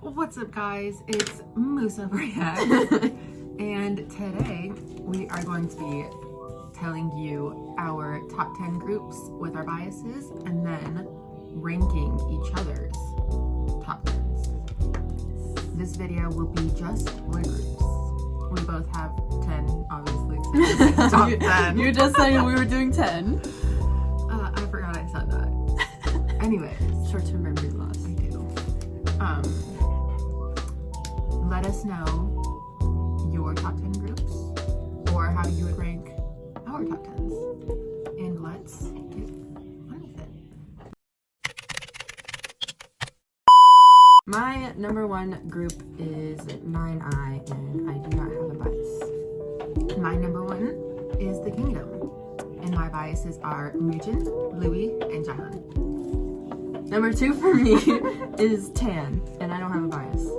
What's up, guys? It's Museopreacts, and today we are going to be telling you our top 10 groups with our biases and then ranking each other's top 10s. This video will be just for groups. We both have 10, obviously. So top 10. You just saying we were doing 10. I forgot I said that. Anyways. Short-term memory loss. I do. Let us know your top 10 groups or how you would rank our top 10s. And let's get on with it. My number one group is 9i, and I do not have a bias. My number one is the Kingdom. And my biases are Mujin, Louis, and Jaehyun. Number two for me is Tan, and I don't have a bias.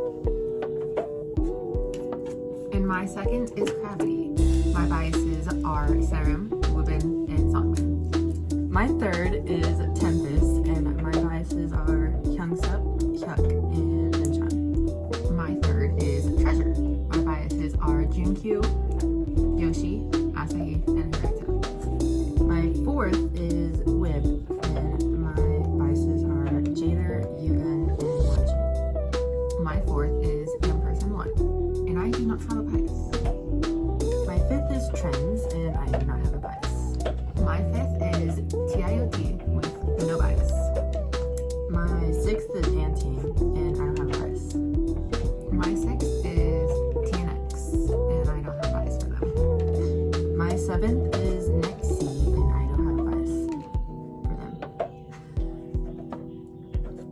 And my second is Gravity. My biases are Serum, Woobin, and Songmin. My third is Tempest, and my biases are Hyunsuk, Hyuk, and Enchan. My third is Treasure. My biases are Junkyu, Yoshi, Asahi, and Hirata. My fourth is Wib, and my biases are Jader, Yugen, and Wonjin. My fourth is Young Person 1, and I do not have a bias. My fifth is Trends, and I do not have a bias. My fifth is TIOT with no bias. My sixth is Anteam, and I don't have a bias. My sixth is TNX, and I don't have a bias for them. My seventh is Nexi, and I don't have a bias for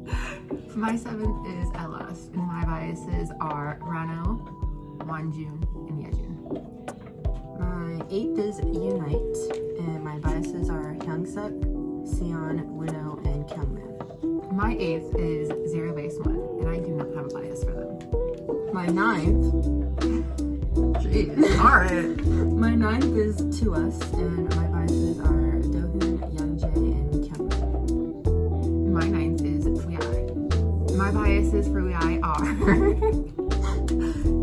them. My seventh is LS, and my biases are Rano, Wonjun, and Yejun. My eighth is Unite, and my biases are Hyunsuk, Sion, Winnow, and Kyungman. My eighth is Zero Base 1, and I do not have a bias for them. My ninth, Jeez, alright. my ninth is To Us, and my biases are Dohoon, Youngjae, and Kyungman. My ninth is Weai. My biases for Weai are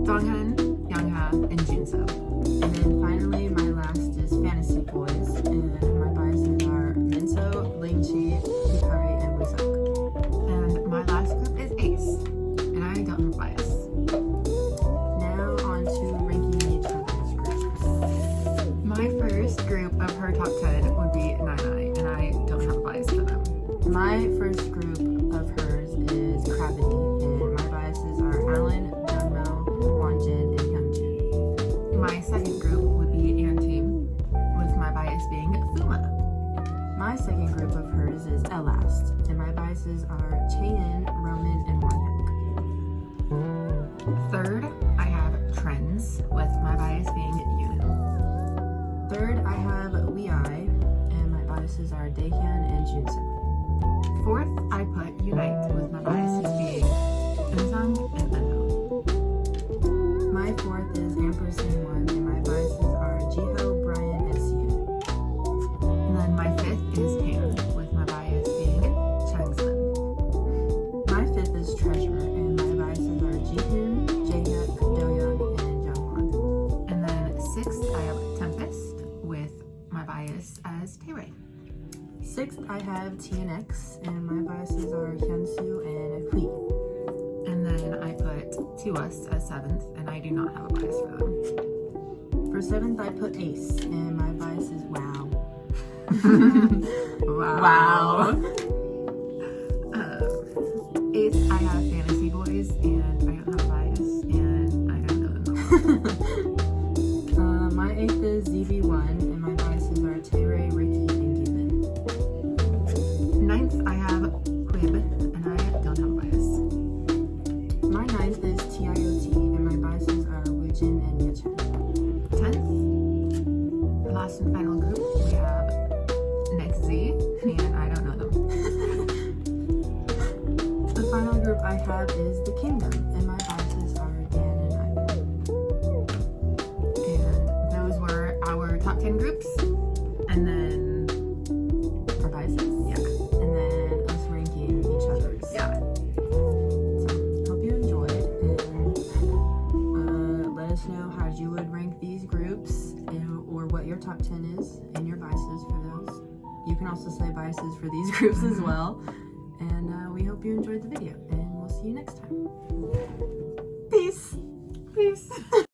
Donghyun, Youngha, and Junso. And then finally, my last is Fantasy Boys, and my biases are Minso, Lingchi, Hikari, and Wooseok. And my last group is Ace, and I don't have a bias. Now on to ranking each other's groups. My first group of her top 10 would be 9i, and I don't have a bias for them. My first group of hers is Gravity, and my biases are Alan, Jungmo, Wonjin, and Hyunjin. My second group would be Anteam, with my bias being Fuma. My second group of hers is Elast, and my biases are Chaein, Roman, and Wonhyuk. Third, I have Trends, with my bias being Yunin. Third, I have Weai, and my biases are Daehyun and Junso. Fourth, I put Unite, with my biases being Eunseong and Endo. My fourth is Ampersand 1, and my biases are Jiho, Brian, and Sion. And then my fifth is Tan, with my bias being Changsun. My fifth is Treasure, and my biases are Jihoon, Jaehyuk, Doyoung, and Jungwon. And then sixth, I have Tempest, with my bias as Taeray. Sixth, I have TNX, and my biases are Hyunsoo and Hui. And then I put To Us as seventh, and I do not have a bias for them. For seventh, I put Ace, and my bias is Wow. Wow. Eighth, I have Fantasy Boys, and I don't have a bias, and I don't know them. My eighth is ZB1, and my biases are Taeray, Ricky, and Given. Ninth, I have Quib, and I don't have a bias. My ninth is TIOT, and my biases are Woojin and Yechen. 10th, the last and final group, we have Next Z, and I don't know them. The final group I have is the Kingdom, and my biases are Dan and Ivan. And those were our top 10 groups, and then Our biases? yeah. And then us ranking each other's. Yeah. So, hope you enjoy. would rank these groups or what your top 10 is and your biases for those. You can also say biases for these groups as well. And we hope you enjoyed the video, and we'll see you next time. Peace. Peace.